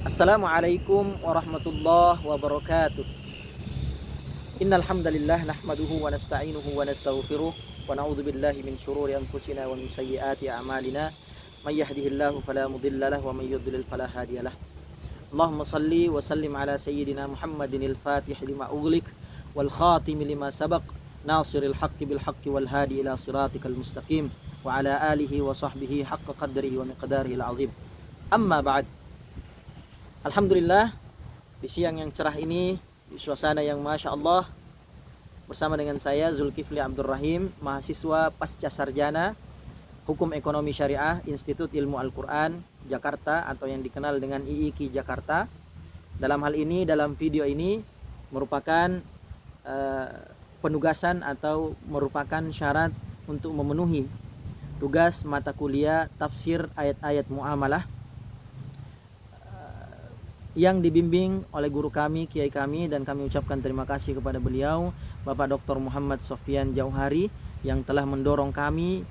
Assalamualaikum warahmatullahi wabarakatuh. Innal hamdalillah nahmaduhu wa nasta'inuhu wa nastaghfiruh wa na'udzu billahi min shururi anfusina wa min sayyiati a'malina. May yahdihillahu fala mudilla lahu wa may yudlil fala hadiyalah. Allahumma shalli wa sallim ala sayyidina Muhammadinil fatih lima ughliq wal khatim lima sabaq nasiril haqqi bil haqqi wal hadi ila siratikal mustaqim wa ala alihi wa sahbihi haqqa qadrihi wa miqdarihi al azim. Amma ba'd. Alhamdulillah, di siang yang cerah ini, di suasana yang Masya Allah, bersama dengan saya Zulkifli Abdul Rahim, mahasiswa pasca sarjana Hukum Ekonomi Syariah Institut Ilmu Al-Quran Jakarta, atau yang dikenal dengan IIKI Jakarta. Dalam hal ini, dalam video ini merupakan penugasan atau merupakan syarat untuk memenuhi tugas mata kuliah tafsir ayat-ayat muamalah yang dibimbing oleh guru kami, kiai kami, dan kami ucapkan terima kasih kepada beliau, Bapak Dr. Muhammad Sofyan Jauhari, yang telah mendorong kami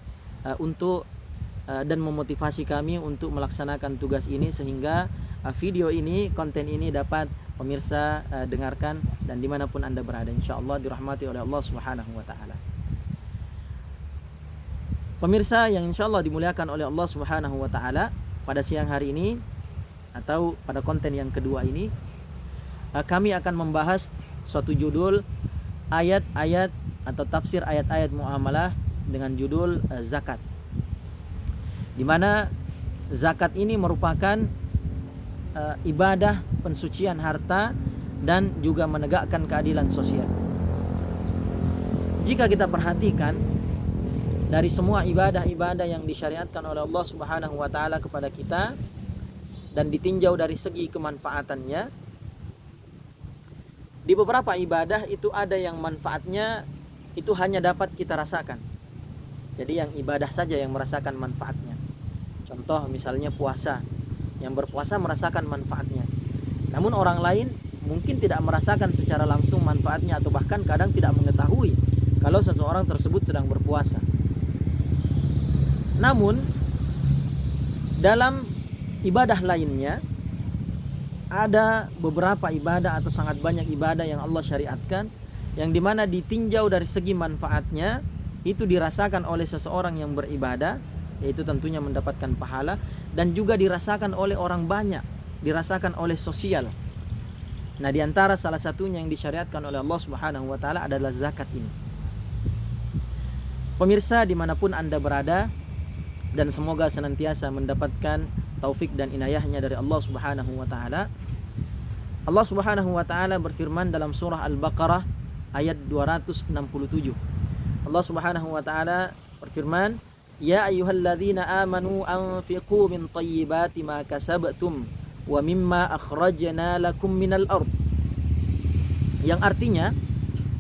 untuk dan memotivasi kami untuk melaksanakan tugas ini, sehingga video ini, konten ini dapat pemirsa dengarkan dan dimanapun Anda berada, insya Allah dirahmati oleh Allah Subhanahu wa Ta'ala. Pemirsa yang insya Allah dimuliakan oleh Allah Subhanahu wa Ta'ala, pada siang hari ini atau pada konten yang kedua ini, kami akan membahas suatu judul ayat-ayat atau tafsir ayat-ayat muamalah dengan judul zakat, di mana zakat ini merupakan ibadah pensucian harta dan juga menegakkan keadilan sosial. Jika kita perhatikan dari semua ibadah-ibadah yang disyariatkan oleh Allah Subhanahu wa Ta'ala kepada kita dan ditinjau dari segi kemanfaatannya, di beberapa ibadah itu ada yang manfaatnya itu hanya dapat kita rasakan. Jadi yang ibadah saja yang merasakan manfaatnya. Contoh misalnya puasa, yang berpuasa merasakan manfaatnya. Namun orang lain mungkin tidak merasakan secara langsung manfaatnya, atau bahkan kadang tidak mengetahui kalau seseorang tersebut sedang berpuasa. Namun dalam ibadah lainnya ada beberapa ibadah atau sangat banyak ibadah yang Allah syariatkan, yang dimana ditinjau dari segi manfaatnya itu dirasakan oleh seseorang yang beribadah, yaitu tentunya mendapatkan pahala, dan juga dirasakan oleh orang banyak, dirasakan oleh sosial. Nah, diantara salah satunya yang disyariatkan oleh Allah Subhanahu wa Ta'ala adalah zakat ini. Pemirsa dimanapun Anda berada, dan semoga senantiasa mendapatkan taufik dan inayahnya dari Allah Subhanahu wa Ta'ala. Allah Subhanahu wa Ta'ala berfirman dalam surah Al-Baqarah ayat 267. Allah Subhanahu wa Ta'ala berfirman, "Ya ayyuhalladzina amanu anfiqu min thayyibati ma kasabtum wa mimma akhrajna lakum minal ard." Yang artinya,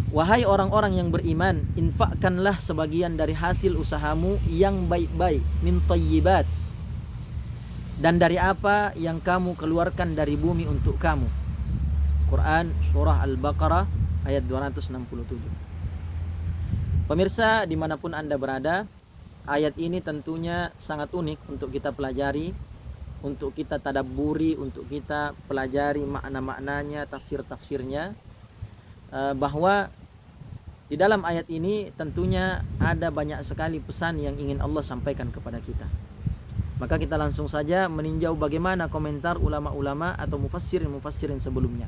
wahai orang-orang yang beriman, infakkanlah sebagian dari hasil usahamu yang baik-baik, min thayyibat, dan dari apa yang kamu keluarkan dari bumi untuk kamu. Quran surah Al-Baqarah ayat 267. Pemirsa dimanapun Anda berada, ayat ini tentunya sangat unik untuk kita pelajari, untuk kita tadabburi, untuk kita pelajari makna-maknanya, tafsir-tafsirnya, bahwa di dalam ayat ini tentunya ada banyak sekali pesan yang ingin Allah sampaikan kepada kita. Maka kita langsung saja meninjau bagaimana komentar ulama-ulama atau mufassirin sebelumnya.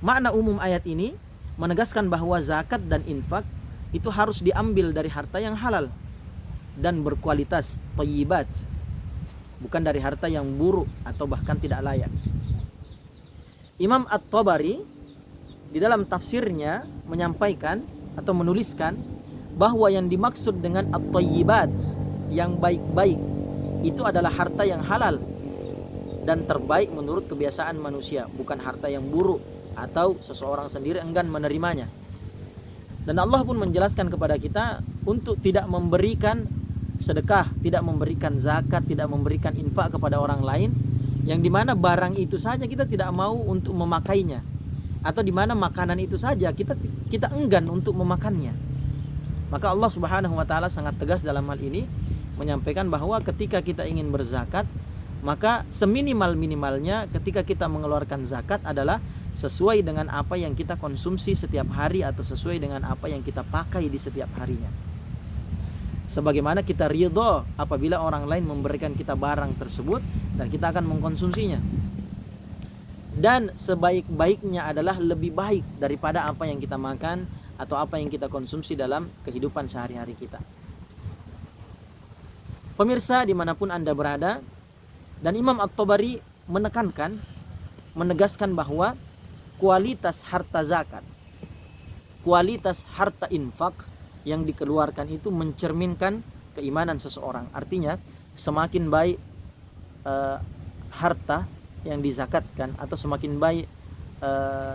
Makna umum ayat ini menegaskan bahwa zakat dan infak itu harus diambil dari harta yang halal dan berkualitas, thayyibat, bukan dari harta yang buruk atau bahkan tidak layak. Imam At-Tabari di dalam tafsirnya menyampaikan atau menuliskan bahwa yang dimaksud dengan at-thayyibat, yang baik-baik, itu adalah harta yang halal dan terbaik menurut kebiasaan manusia, bukan harta yang buruk atau seseorang sendiri enggan menerimanya. Dan Allah pun menjelaskan kepada kita untuk tidak memberikan sedekah, tidak memberikan zakat, tidak memberikan infak kepada orang lain, yang dimana barang itu saja kita tidak mau untuk memakainya, atau dimana makanan itu saja kita enggan untuk memakannya. Maka Allah Subhanahu wa Ta'ala sangat tegas dalam hal ini, menyampaikan bahwa ketika kita ingin berzakat, Maka seminimal-minimalnya ketika kita mengeluarkan zakat adalah sesuai dengan apa yang kita konsumsi setiap hari atau sesuai dengan apa yang kita pakai di setiap harinya. Sebagaimana kita ridho apabila orang lain memberikan kita barang tersebut dan kita akan mengkonsumsinya. Dan sebaik-baiknya adalah lebih baik daripada apa yang kita makan atau apa yang kita konsumsi dalam kehidupan sehari-hari kita. Pemirsa dimanapun Anda berada, dan Imam At-Tabari menegaskan bahwa kualitas harta zakat, kualitas harta infak yang dikeluarkan itu mencerminkan keimanan seseorang. Artinya semakin baik harta yang dizakatkan atau semakin baik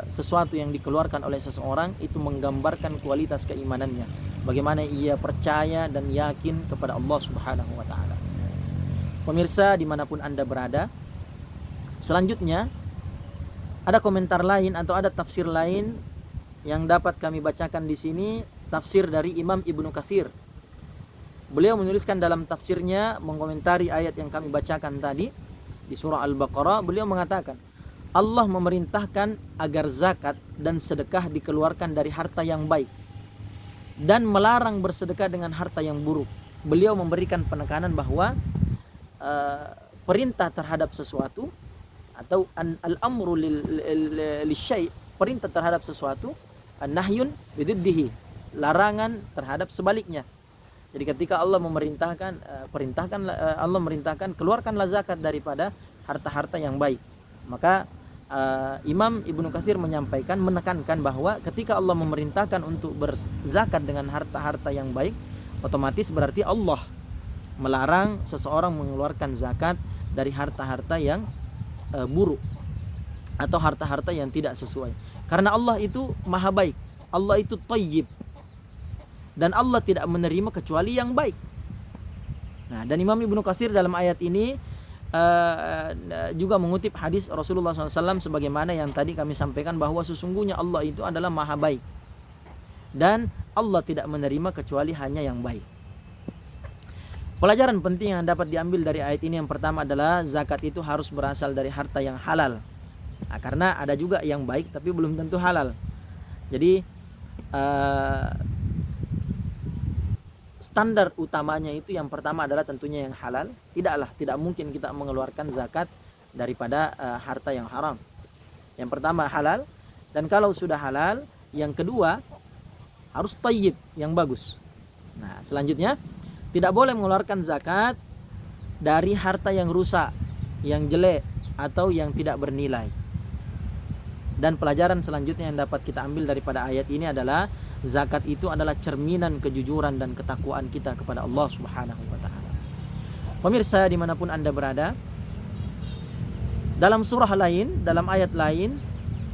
sesuatu yang dikeluarkan oleh seseorang, itu menggambarkan kualitas keimanannya, bagaimana ia percaya dan yakin kepada Allah Subhanahu wa ta'ala. Pemirsa dimanapun Anda berada, selanjutnya ada komentar lain atau ada tafsir lain yang dapat kami bacakan di sini, tafsir dari Imam Ibnu Katsir. Beliau menuliskan dalam tafsirnya mengomentari ayat yang kami bacakan tadi di surah Al-Baqarah. Beliau mengatakan, Allah memerintahkan agar zakat dan sedekah dikeluarkan dari harta yang baik dan melarang bersedekah dengan harta yang buruk. Beliau memberikan penekanan bahwa perintah terhadap sesuatu atau al-amru lisyai', perintah terhadap sesuatu, an-nahyun bididdihi, larangan terhadap sebaliknya. Jadi ketika Allah memerintahkan Allah merintahkan keluarkanlah zakat daripada harta-harta yang baik, maka Imam Ibnu Katsir menekankan bahwa ketika Allah memerintahkan untuk berzakat dengan harta-harta yang baik, otomatis berarti Allah melarang seseorang mengeluarkan zakat dari harta-harta yang buruk atau harta-harta yang tidak sesuai. Karena Allah itu maha baik, Allah itu thayyib, dan Allah tidak menerima kecuali yang baik. Nah, dan Imam Ibnu Katsir dalam ayat ini juga mengutip hadis Rasulullah SAW sebagaimana yang tadi kami sampaikan, bahwa sesungguhnya Allah itu adalah maha baik dan Allah tidak menerima kecuali hanya yang baik. Pelajaran penting yang dapat diambil dari ayat ini, yang pertama adalah zakat itu harus berasal dari harta yang halal. Nah, karena ada juga yang baik tapi belum tentu halal. Jadi standar utamanya itu yang pertama adalah tentunya yang halal. Tidak mungkin kita mengeluarkan zakat daripada harta yang haram. Yang pertama halal, dan kalau sudah halal, yang kedua harus thayyib, yang bagus. Nah, selanjutnya tidak boleh mengeluarkan zakat dari harta yang rusak, yang jelek, atau yang tidak bernilai. Dan pelajaran selanjutnya yang dapat kita ambil daripada ayat ini adalah zakat itu adalah cerminan kejujuran dan ketakwaan kita kepada Allah Subhanahu wa ta'ala. Pemirsa dimanapun Anda berada, dalam surah lain, dalam ayat lain,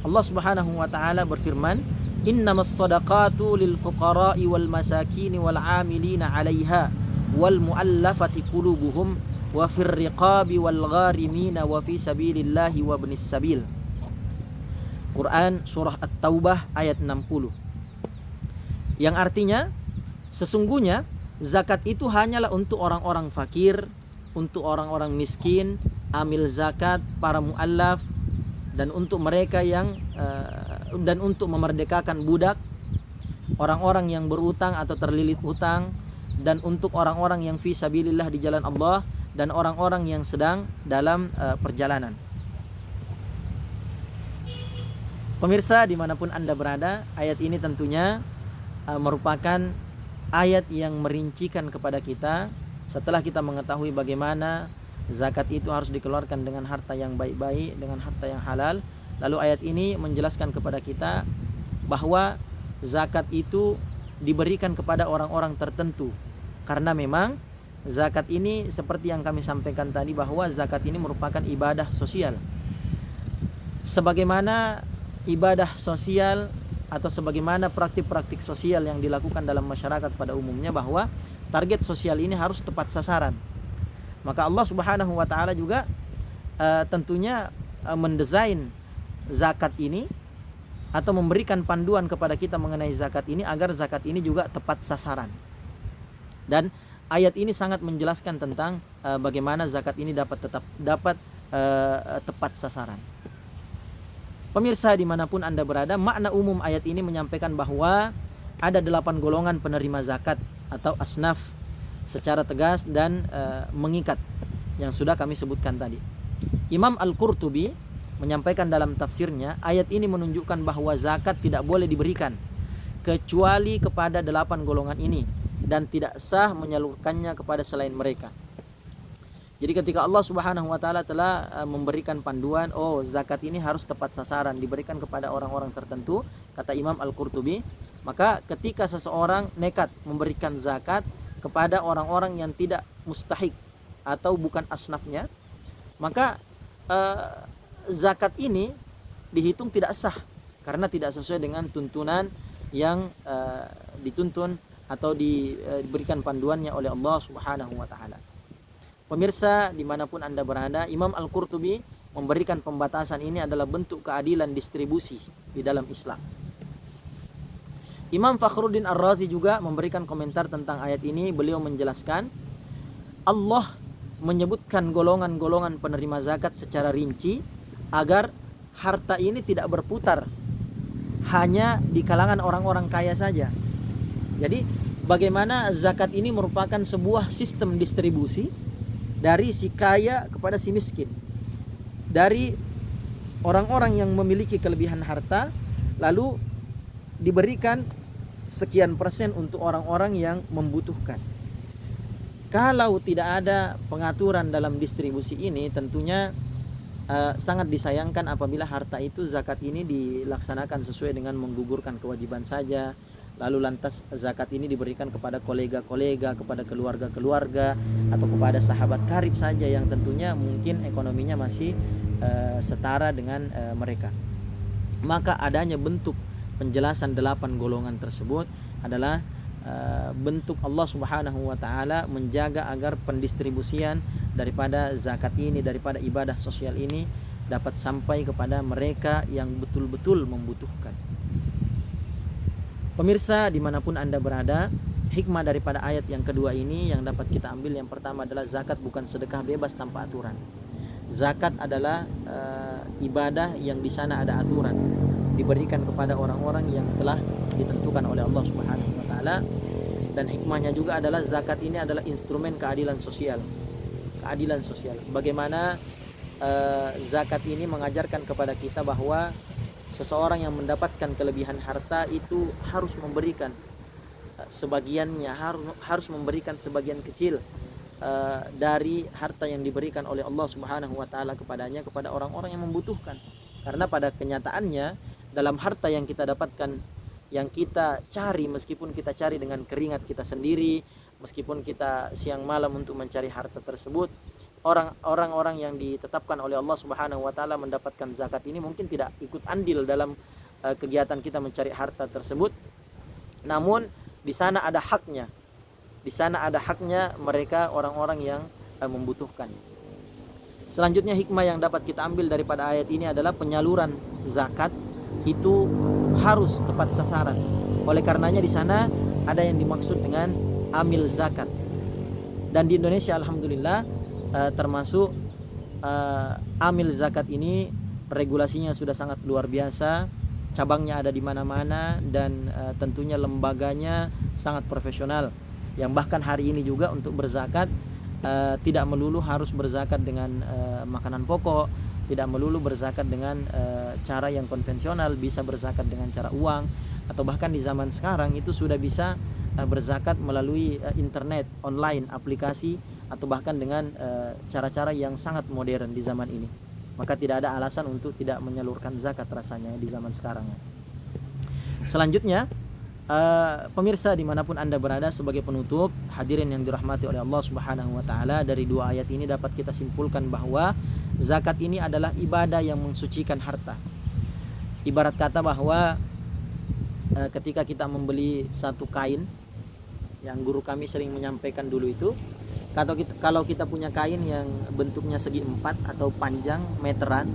Allah Subhanahu wa ta'ala berfirman, innamas sadaqatu lil fuqara'i wal masakini wal 'amilina 'alaiha wal mu'allafati qulubuhum wa fir riqabi wal gharimina wa fi sabilillahi wa ibnis sabil. Quran surah At-Taubah ayat 60. Yang artinya sesungguhnya zakat itu hanyalah untuk orang-orang fakir, untuk orang-orang miskin, amil zakat, para mu'allaf, dan untuk mereka yang dan untuk memerdekakan budak, orang-orang yang berutang atau terlilit utang, dan untuk orang-orang yang fi sabilillah di jalan Allah, dan orang-orang yang sedang dalam perjalanan. Pemirsa dimanapun Anda berada, ayat ini tentunya merupakan ayat yang merincikan kepada kita, setelah kita mengetahui bagaimana zakat itu harus dikeluarkan dengan harta yang baik-baik, dengan harta yang halal. Lalu ayat ini menjelaskan kepada kita bahwa zakat itu diberikan kepada orang-orang tertentu, karena memang zakat ini seperti yang kami sampaikan tadi, bahwa zakat ini merupakan ibadah sosial. Sebagaimana ibadah sosial atau sebagaimana praktik-praktik sosial yang dilakukan dalam masyarakat pada umumnya, bahwa target sosial ini harus tepat sasaran. Maka Allah Subhanahu wa ta'ala juga tentunya mendesain zakat ini atau memberikan panduan kepada kita mengenai zakat ini agar zakat ini juga tepat sasaran. Dan ayat ini sangat menjelaskan tentang bagaimana zakat ini dapat tepat sasaran. Pemirsa dimanapun Anda berada, makna umum ayat ini menyampaikan bahwa ada 8 golongan penerima zakat atau asnaf secara tegas dan mengikat yang sudah kami sebutkan tadi. Imam Al-Qurtubi menyampaikan dalam tafsirnya, ayat ini menunjukkan bahwa zakat tidak boleh diberikan kecuali kepada 8 golongan ini dan tidak sah menyalurkannya kepada selain mereka. Jadi ketika Allah Subhanahu wa taala telah memberikan panduan, zakat ini harus tepat sasaran, diberikan kepada orang-orang tertentu, kata Imam Al-Qurtubi, maka ketika seseorang nekat memberikan zakat kepada orang-orang yang tidak mustahik atau bukan asnafnya, maka zakat ini dihitung tidak sah karena tidak sesuai dengan tuntunan yang dituntun atau diberikan panduannya oleh Allah Subhanahu wa taala. Pemirsa dimanapun Anda berada, Imam Al-Qurtubi memberikan pembatasan ini adalah bentuk keadilan distribusi di dalam Islam. Imam Fakhruddin Ar-Razi juga memberikan komentar tentang ayat ini. Beliau menjelaskan, Allah menyebutkan golongan-golongan penerima zakat secara rinci agar harta ini tidak berputar hanya di kalangan orang-orang kaya saja. Jadi bagaimana zakat ini merupakan sebuah sistem distribusi dari si kaya kepada si miskin, dari orang-orang yang memiliki kelebihan harta lalu diberikan sekian persen untuk orang-orang yang membutuhkan. Kalau tidak ada pengaturan dalam distribusi ini, tentunya sangat disayangkan apabila harta itu zakat ini dilaksanakan sesuai dengan menggugurkan kewajiban saja, lalu lantas zakat ini diberikan kepada kolega-kolega, kepada keluarga-keluarga, atau kepada sahabat karib saja yang tentunya mungkin ekonominya masih setara dengan mereka. Maka adanya bentuk penjelasan 8 golongan tersebut adalah bentuk Allah Subhanahu wa taala menjaga agar pendistribusian daripada zakat ini, daripada ibadah sosial ini dapat sampai kepada mereka yang betul-betul membutuhkan. Pemirsa dimanapun Anda berada, hikmah daripada ayat yang kedua ini yang dapat kita ambil, yang pertama adalah zakat bukan sedekah bebas tanpa aturan. Zakat adalah ibadah yang di sana ada aturan, diberikan kepada orang-orang yang telah ditentukan oleh Allah Subhanahu wa taala. Dan hikmahnya juga adalah zakat ini adalah instrumen keadilan sosial. Keadilan sosial. Bagaimana zakat ini mengajarkan kepada kita bahwa seseorang yang mendapatkan kelebihan harta itu harus memberikan sebagiannya, harus memberikan sebagian kecil dari harta yang diberikan oleh Allah Subhanahu wa taala kepadanya kepada orang-orang yang membutuhkan. Karena pada kenyataannya dalam harta yang kita dapatkan, yang kita cari, meskipun kita cari dengan keringat kita sendiri, meskipun kita siang malam untuk mencari harta tersebut, orang-orang yang ditetapkan oleh Allah Subhanahu wa taala mendapatkan zakat ini mungkin tidak ikut andil dalam kegiatan kita mencari harta tersebut. Namun di sana ada haknya. Di sana ada haknya mereka orang-orang yang membutuhkan. Selanjutnya hikmah yang dapat kita ambil daripada ayat ini adalah penyaluran zakat itu harus tepat sasaran. Oleh karenanya di sana ada yang dimaksud dengan amil zakat. Dan di Indonesia alhamdulillah termasuk amil zakat ini regulasinya sudah sangat luar biasa, cabangnya ada di mana-mana, dan tentunya lembaganya sangat profesional, yang bahkan hari ini juga untuk berzakat tidak melulu harus berzakat dengan makanan pokok, tidak melulu berzakat dengan cara yang konvensional, bisa berzakat dengan cara uang, atau bahkan di zaman sekarang itu sudah bisa berzakat melalui internet, online, aplikasi, atau bahkan dengan cara-cara yang sangat modern di zaman ini. Maka tidak ada alasan untuk tidak menyalurkan zakat rasanya di zaman sekarang. Selanjutnya pemirsa dimanapun Anda berada, sebagai penutup, hadirin yang dirahmati oleh Allah Subhanahu wa taala, dari dua ayat ini dapat kita simpulkan bahwa zakat ini adalah ibadah yang mensucikan harta. Ibarat kata bahwa ketika kita membeli satu kain, yang guru kami sering menyampaikan dulu itu, kalau kita punya kain yang bentuknya segi 4 atau panjang meteran,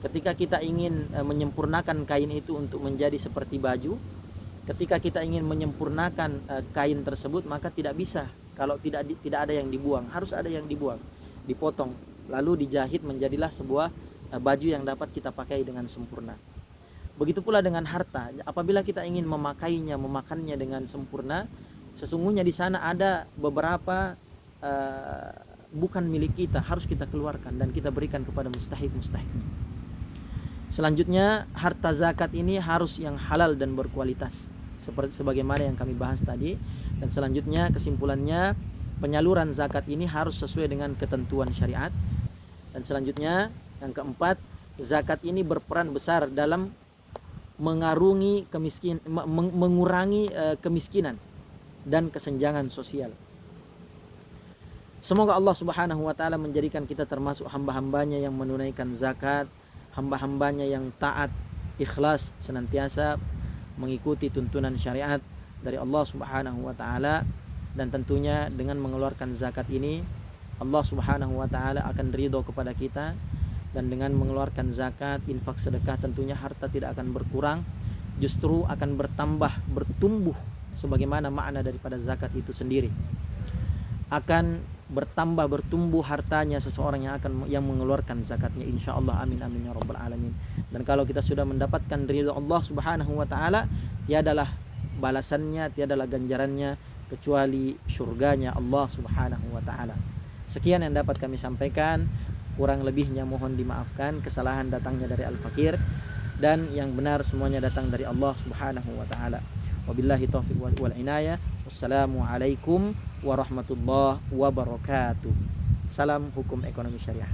ketika kita ingin menyempurnakan kain itu untuk menjadi seperti baju, ketika kita ingin menyempurnakan kain tersebut, maka tidak bisa Kalau tidak ada yang dibuang, harus ada yang dibuang, dipotong, lalu dijahit menjadilah sebuah baju yang dapat kita pakai dengan sempurna. Begitu pula dengan harta, apabila kita ingin memakainya, memakannya dengan sempurna, sesungguhnya di sana ada beberapa bukan milik kita, harus kita keluarkan dan kita berikan kepada mustahik-mustahiknya. Selanjutnya, harta zakat ini harus yang halal dan berkualitas, seperti sebagaimana yang kami bahas tadi. Dan selanjutnya, kesimpulannya, penyaluran zakat ini harus sesuai dengan ketentuan syariat. Dan selanjutnya, yang keempat, zakat ini berperan besar dalam mengurangi kemiskinan dan kesenjangan sosial. Semoga Allah Subhanahu wa taala menjadikan kita termasuk hamba-hambanya yang menunaikan zakat, hamba-hambanya yang taat, ikhlas, senantiasa mengikuti tuntunan syariat dari Allah Subhanahu wa taala. Dan tentunya dengan mengeluarkan zakat ini, Allah Subhanahu wa taala akan ridho kepada kita. Dan dengan mengeluarkan zakat, infak, sedekah, tentunya harta tidak akan berkurang, justru akan bertambah, bertumbuh, sebagaimana makna daripada zakat itu sendiri. Akan bertambah, bertumbuh hartanya seseorang yang mengeluarkan zakatnya, insyaallah. Amin amin ya rabbal alamin. Dan kalau kita sudah mendapatkan ridha Allah Subhanahu wa taala, tiadalah balasannya, tiadalah ganjarannya kecuali surganya Allah Subhanahu wa taala. Sekian yang dapat kami sampaikan, kurang lebihnya mohon dimaafkan. Kesalahan datangnya dari Al-Fakir, dan yang benar semuanya datang dari Allah Subhanahu wa taala. Wabillahi taufiq wal inayah. Wassalamualaikum warahmatullahi wabarakatuh. Salam hukum ekonomi syariah.